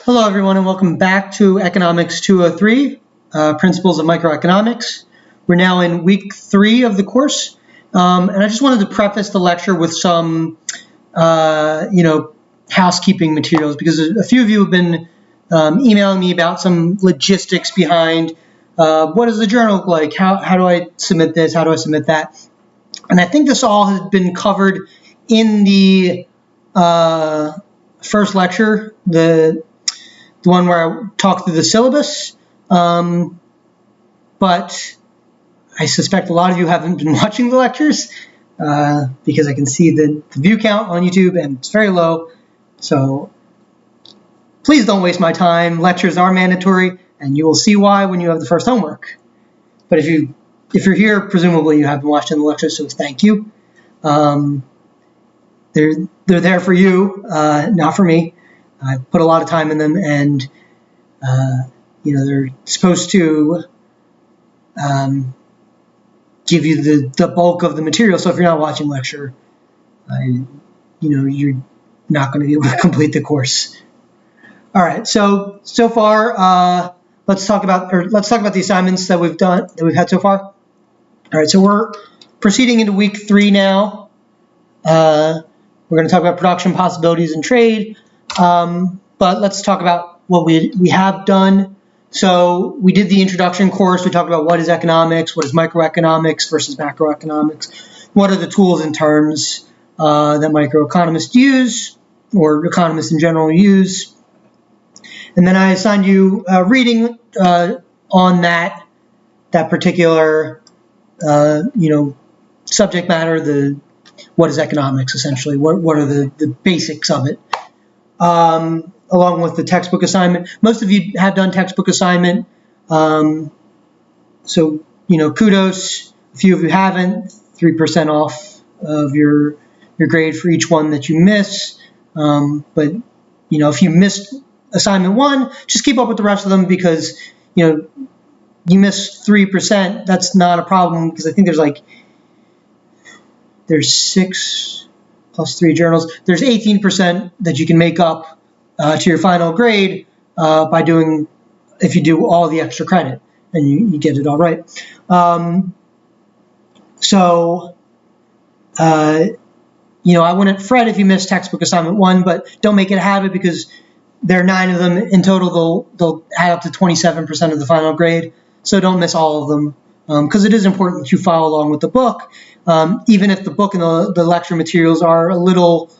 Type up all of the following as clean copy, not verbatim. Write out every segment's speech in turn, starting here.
Hello everyone and welcome back to Economics 203, Principles of Microeconomics. We're now in week 3 of the course, and I just wanted to preface the lecture with some, housekeeping materials because a few of you have been emailing me about some logistics behind what does the journal look like, how do I submit this, how do I submit that, and I think this all has been covered in the first lecture, the one where I talked through the syllabus, but I suspect a lot of you haven't been watching the lectures because I can see the view count on YouTube and it's very low. So please don't waste my time. Lectures are mandatory, and you will see why when you have the first homework. But if you're here, presumably you haven't watched in the lectures, so thank you. They're there for you, not for me. I put a lot of time in them, and they're supposed to give you the bulk of the material. So if you're not watching lecture, you're not going to be able to complete the course. All right. So far, let's talk about the assignments that we've had so far. All right. So we're proceeding into week 3 now. We're going to talk about production possibilities and trade. But let's talk about what we have done. So we did the introduction course. We talked about what is economics, what is microeconomics versus macroeconomics, what are the tools and terms that microeconomists use or economists in general use. And then I assigned you reading on that particular subject matter, what is economics essentially, what are the basics of it. Along with the textbook assignment. Most of you have done textbook assignment, so kudos. A few of you haven't, 3% off of your grade for each one that you miss. But if you missed assignment 1, just keep up with the rest of them because you missed 3%. That's not a problem because I think there's 6 plus 3 journals. There's 18% that you can make up to your final grade by doing, if you do all the extra credit and you get it all right. I wouldn't fret if you missed textbook assignment 1, but don't make it a habit because there are 9 of them in total. They'll add up to 27% of the final grade. So don't miss all of them because it is important that you follow along with the book, even if the book and the lecture materials are a little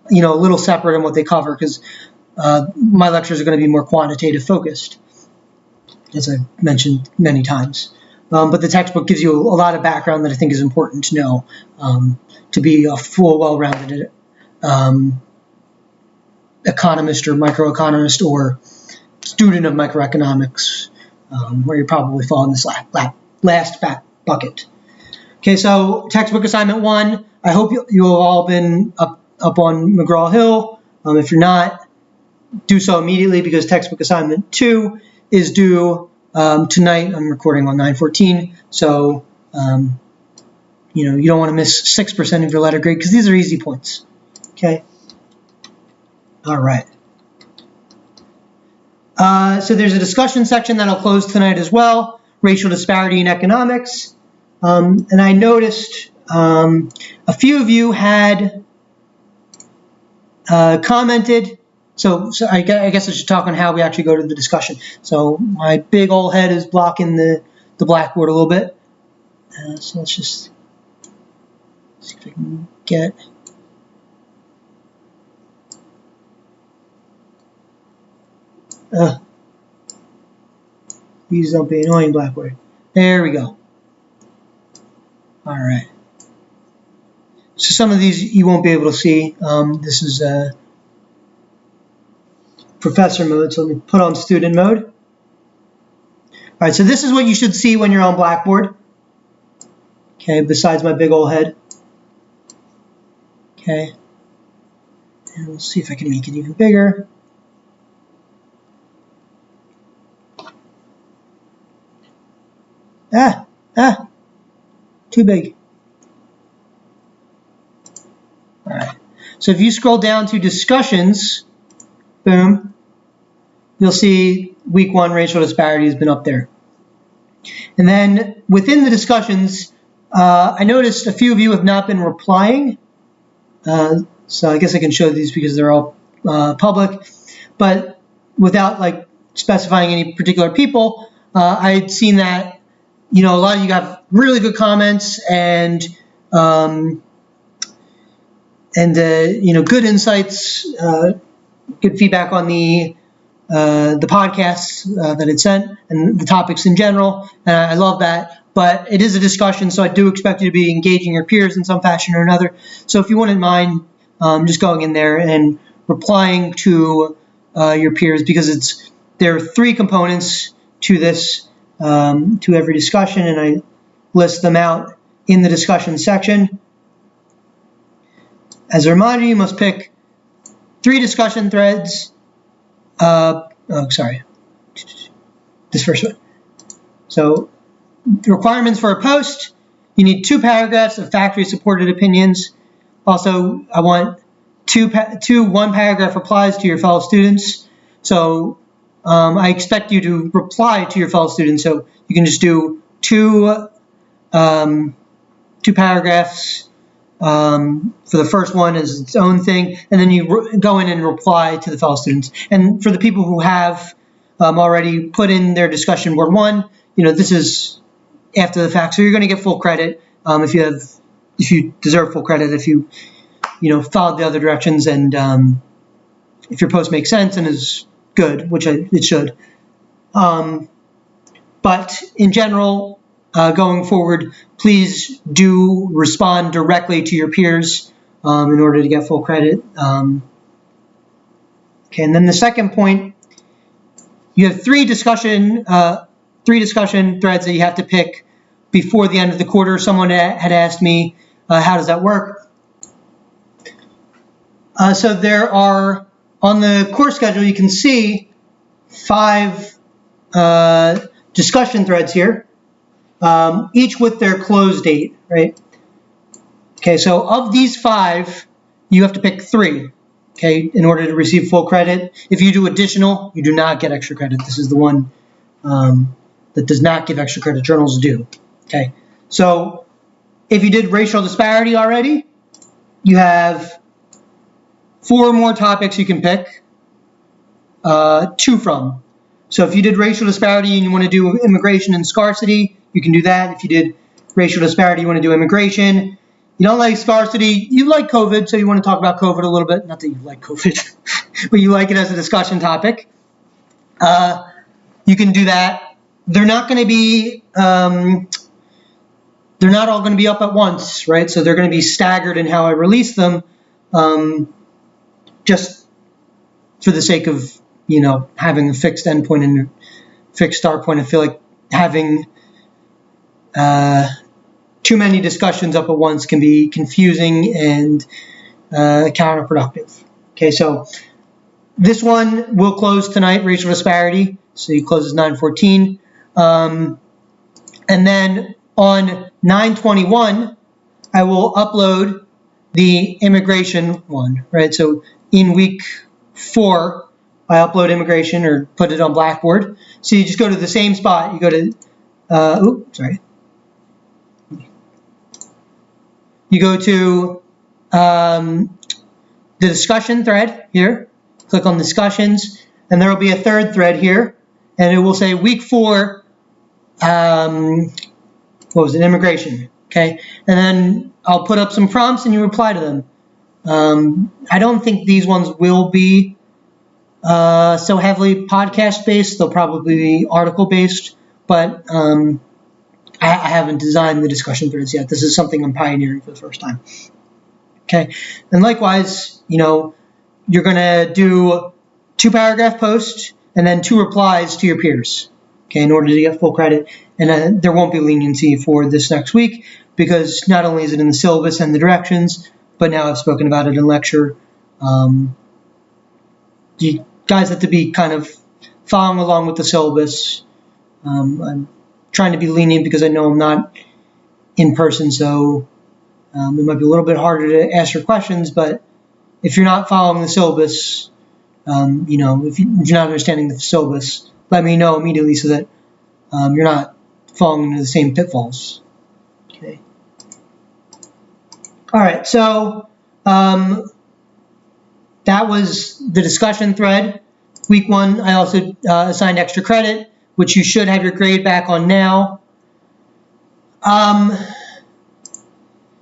a little separate in what they cover, because my lectures are going to be more quantitative focused, as I've mentioned many times. But the textbook gives you a lot of background that I think is important to know to be a full, well-rounded economist or microeconomist or student of microeconomics, where you probably fall in this last fat bucket. Okay, so textbook assignment 1, I hope you have all been up on McGraw-Hill. If you're not, do so immediately because textbook assignment 2 is due tonight. I'm recording on 9/14, so you don't want to miss 6% of your letter grade because these are easy points. Okay. All right. So there's a discussion section that I'll close tonight as well. Racial disparity in economics, and I noticed a few of you had commented, so I guess I should talk on how we actually go to the discussion. So my big old head is blocking the blackboard a little bit. So let's just see if I can get. Please don't be annoying, blackboard. There we go. All right. So some of these you won't be able to see. This is professor mode, so let me put on student mode. All right, so this is what you should see when you're on Blackboard. Okay, besides my big old head. Okay, and we'll see if I can make it even bigger. Too big. All right. So if you scroll down to discussions, boom, you'll see week 1 racial disparity has been up there. And then within the discussions, I noticed a few of you have not been replying. So I guess I can show these because they're all public. But without like specifying any particular people, I'd seen that, a lot of you have really good comments and good insights, good feedback on the podcasts that it sent and the topics in general. And I love that. But it is a discussion, so I do expect you to be engaging your peers in some fashion or another. So if you wouldn't mind just going in there and replying to your peers, because there are 3 components to this, to every discussion, and I list them out in the discussion section. As a reminder, you must pick 3 discussion threads. This first one. So requirements for a post, you need 2 paragraphs of factually supported opinions. Also, I want 2 one-paragraph replies to your fellow students. So I expect you to reply to your fellow students. So you can just do 2 paragraphs. For the first one is its own thing, and then you go in and reply to the fellow students. And for the people who have already put in their discussion board 1, this is after the fact, so you're going to get full credit if you deserve full credit if you followed the other directions, and if your post makes sense and is good, which it should. But in general, going forward, please do respond directly to your peers in order to get full credit. Okay, and then the second point, you have 3 discussion threads that you have to pick before the end of the quarter. Someone had asked me, how does that work? So there are, on the course schedule, you can see 5 discussion threads here, each with their close date, right? Okay, so of these 5, you have to pick 3, okay, in order to receive full credit. If you do additional, you do not get extra credit. This is the one that does not give extra credit. Journals do. Okay, so if you did racial disparity already, you have 4 more topics you can pick, 2 from. So if you did racial disparity and you want to do immigration and scarcity, you can do that. If you did racial disparity, you want to do immigration. You don't like scarcity, you like COVID, so you want to talk about COVID a little bit. Not that you like COVID, but you like it as a discussion topic. You can do that. They're not going to be, they're not all going to be up at once, right? So they're going to be staggered in how I release them, just for the sake of, having a fixed endpoint and a fixed start point. I feel like having too many discussions up at once can be confusing and counterproductive. Okay, so this one will close tonight, racial disparity. So it closes 9/14. And then on 9/21, I will upload the immigration one, right? So in week 4, I upload immigration or put it on Blackboard. So you just go to the same spot. You go to, You go to the discussion thread here. Click on discussions, and there will be a 3rd thread here, and it will say week 4. Immigration. Okay, and then I'll put up some prompts, and you reply to them. I don't think these ones will be so heavily podcast based. They'll probably be article based, but I haven't designed the discussion threads yet. This is something I'm pioneering for the first time. Okay, and likewise, you're going to do 2 paragraph posts and then 2 replies to your peers, okay, in order to get full credit. And there won't be leniency for this next week, because not only is it in the syllabus and the directions, but now I've spoken about it in lecture. You guys have to be kind of following along with the syllabus. I'm trying to be lenient because I know I'm not in person, so it might be a little bit harder to ask your questions, but if you're not following the syllabus, You know, if you're not understanding the syllabus, let me know immediately so that you're not falling into the same pitfalls. Okay. All right, so that was the discussion thread. Week 1, I also assigned extra credit, which you should have your grade back on now.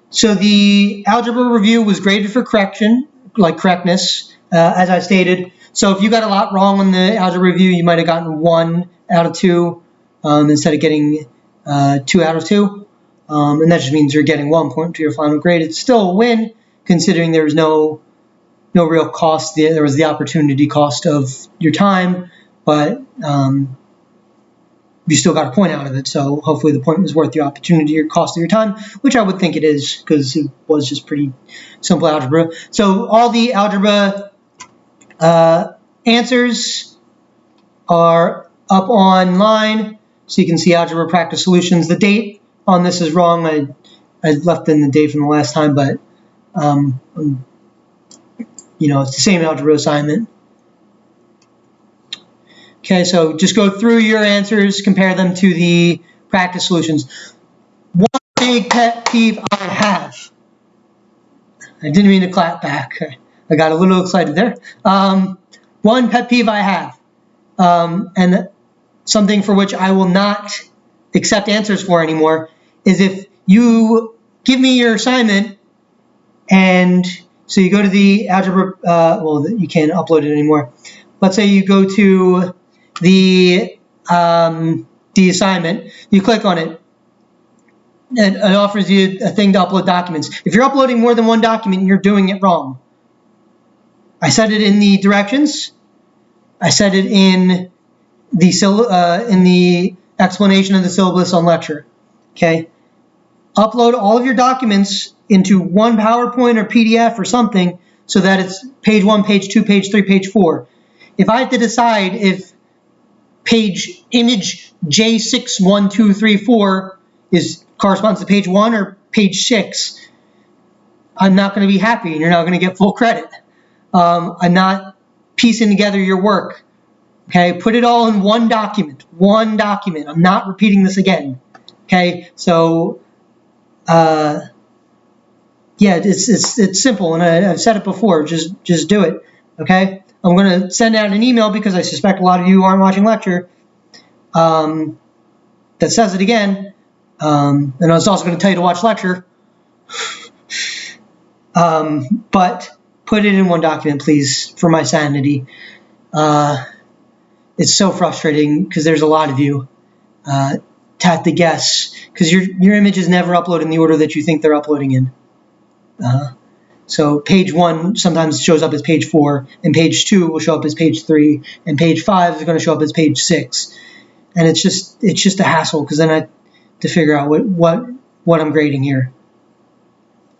So the algebra review was graded for correction, like correctness, as I stated. So if you got a lot wrong on the algebra review, you might have gotten 1 out of 2 instead of getting 2 out of 2. And that just means you're getting 1 point to your final grade. It's still a win, considering there was no real cost. There was the opportunity cost of your time, but you still got a point out of it. So hopefully the point was worth the opportunity or cost of your time, which I would think it is because it was just pretty simple algebra. So all the algebra answers are up online, so you can see algebra practice solutions. The date on this is wrong. I left in the date from the last time, but you know, it's the same algebra assignment. Okay, so just go through your answers, compare them to the practice solutions. One big pet peeve I have. I didn't mean to clap back. I got a little excited there. One pet peeve I have, and something for which I will not accept answers for anymore, is if you give me your assignment, and so you go to the algebra, well, you can't upload it anymore. Let's say you go to the assignment, you click on it, and it offers you a thing to upload documents. If you're uploading more than one document, you're doing it wrong. I said it in the directions. I said it in the explanation of the syllabus on lecture. Okay, upload all of your documents into one PowerPoint or PDF or something so that it's page 1, page 2, page 3, page 4. If I have to decide if image J61234 corresponds to page 1 or page 6, I'm not going to be happy, and you're not going to get full credit. I'm not piecing together your work. Okay, put it all in one document. One document. I'm not repeating this again. Okay, so yeah, it's simple, and I've said it before. Just do it. Okay. I'm going to send out an email because I suspect a lot of you aren't watching lecture that says it again. And I was also going to tell you to watch lecture. But put it in one document, please, for my sanity. It's so frustrating because there's a lot of you to have to guess because your image is never uploaded in the order that you think they're uploading in. So page 1 sometimes shows up as page 4, and page 2 will show up as page 3, and page 5 is going to show up as page 6. And it's just a hassle because then I have to figure out what I'm grading here.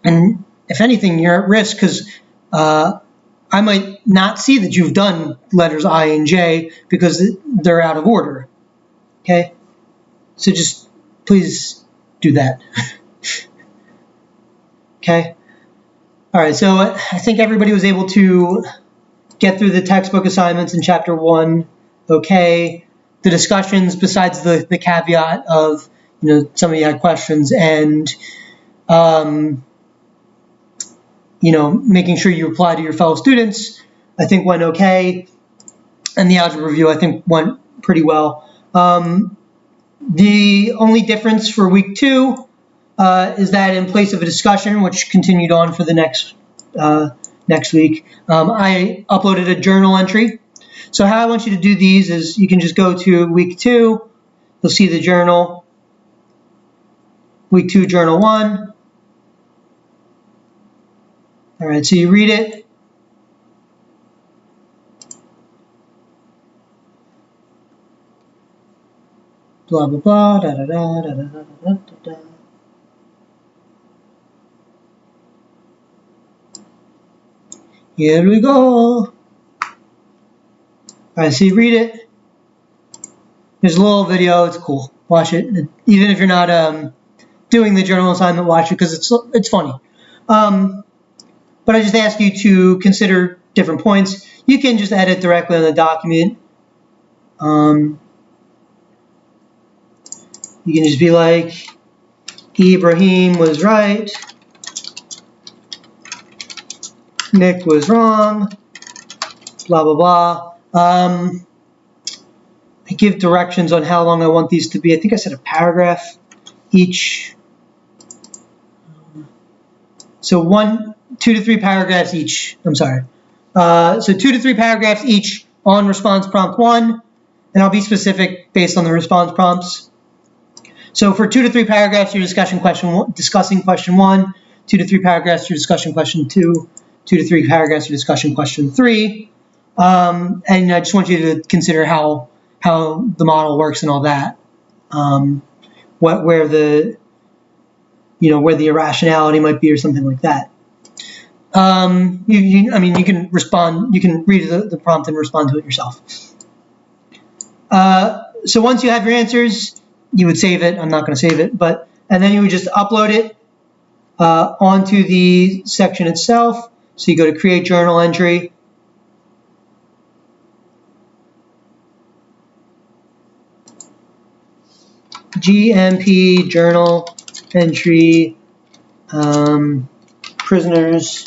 And if anything, you're at risk because I might not see that you've done letters I and J because they're out of order. Okay? So just please do that. Okay? All right, so I think everybody was able to get through the textbook assignments in Chapter 1 okay. The discussions, besides the caveat of, some of you had questions, and, making sure you reply to your fellow students, I think went okay. And the algebra review, I think, went pretty well. The only difference for week 2 is that in place of a discussion, which continued on for the next week, I uploaded a journal entry. So how I want you to do these is you can just go to week 2, you'll see the journal, week 2, journal 1. All right, so you read it. Blah, blah, blah, da, da, da, da, da, da, da, da. Here we go. All right, so you read it. There's a little video. It's cool. Watch it. Even if you're not doing the journal assignment, watch it because it's funny. But I just ask you to consider different points. You can just edit directly on the document. You can just be like, Ibrahim was right, Nick was wrong, blah, blah, blah. I give directions on how long I want these to be. I think I said a paragraph each. So 2 to 3 paragraphs each. I'm sorry. So 2 to 3 paragraphs each on response prompt 1, and I'll be specific based on the response prompts. So for 2 to 3 paragraphs, you're discussing question 1. 2 to 3 paragraphs, you're discussing question 2. 2 to 3 paragraphs, you're discussing question 3. And I just want you to consider how the model works and all that. Where the irrationality might be or something like that. You can respond. You can read the prompt and respond to it yourself. So once you have your answers, you would save it. I'm not going to save it, and then you would just upload it onto the section itself. So you go to create journal entry. GMP journal entry, prisoner's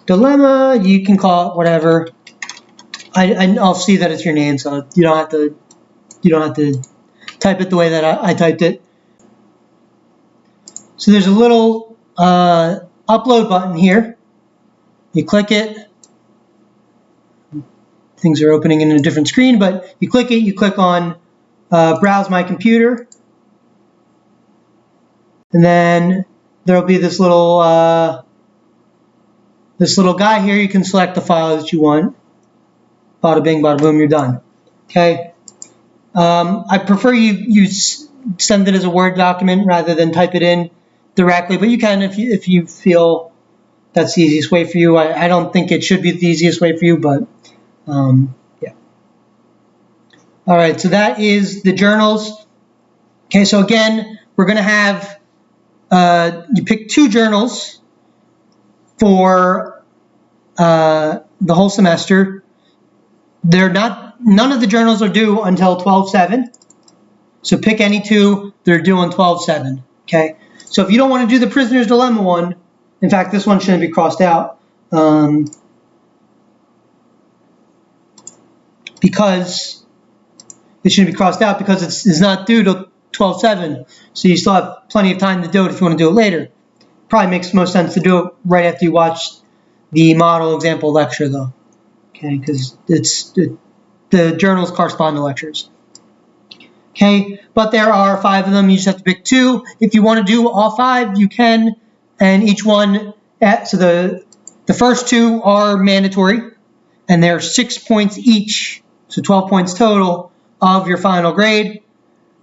dilemma. You can call it whatever. I'll see that it's your name, so you don't have to type it the way that I typed it. So there's a little upload button here. You click it. Things are opening in a different screen, but you click it. You click on browse my computer. And then there'll be this little guy here. You can select the file that you want. Bada bing, bada boom, you're done. Okay. I prefer you send it as a Word document rather than type it in directly, but you can if you feel that's the easiest way for you. I don't think it should be the easiest way for you, but yeah. All right, so that is the journals. Okay, so again, we're going to have you pick 2 journals for the whole semester. None of the journals are due until 12/7. So pick any 2 that are due on 12/7. Okay. So if you don't want to do the prisoner's dilemma one, in fact, this one shouldn't be crossed out because it shouldn't be crossed out because it's not due till 12/7. So you still have plenty of time to do it if you want to do it later. Probably makes most sense to do it right after you watch the model example lecture, though. Okay, because the journals correspond to lectures. Okay, but there are 5 of them. You just have to pick 2. If you want to do all 5, you can, and each one. So the first 2 are mandatory, and they're 6 points each, so 12 points total of your final grade.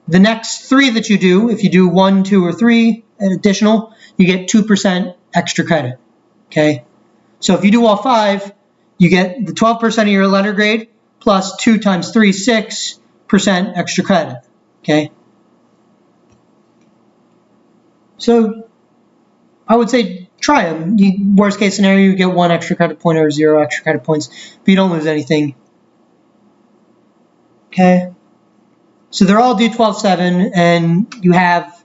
The next 3 that you do, if you do 1, 2, or 3 additional, you get 2% extra credit. Okay, so if you do all 5, you get the 12% of your letter grade plus 2 times 3, 6% extra credit. Okay. So I would say try them. Worst case scenario, you get 1 extra credit point or 0 extra credit points, but you don't lose anything. Okay. So they're all due 12/7, and you have,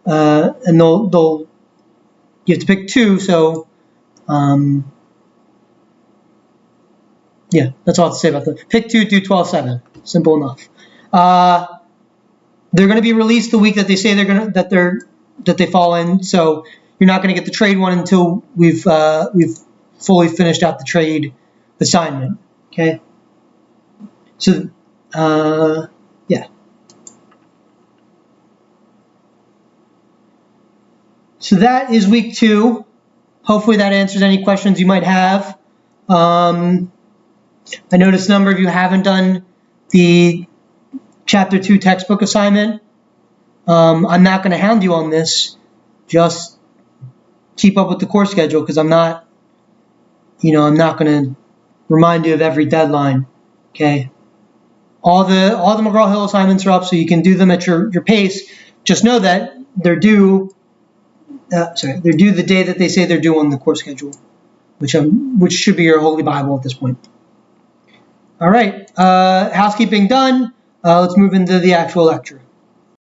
and you have to pick 2. So, yeah, that's all I have to say about that. Pick 2, do 12/7. Simple enough. They're going to be released the week that they say that they fall in. So you're not going to get the trade one until we've fully finished out the trade assignment. Okay. So yeah. So that is week 2. Hopefully that answers any questions you might have. I noticed a number of you haven't done the Chapter 2 textbook assignment. I'm not going to hound you on this. Just keep up with the course schedule because I'm not going to remind you of every deadline. Okay. All the McGraw-Hill assignments are up, so you can do them at your pace. Just know that they're due. They're due the day that they say they're due on the course schedule. which should be your Holy Bible at this point. All right, housekeeping done. Let's move into the actual lecture.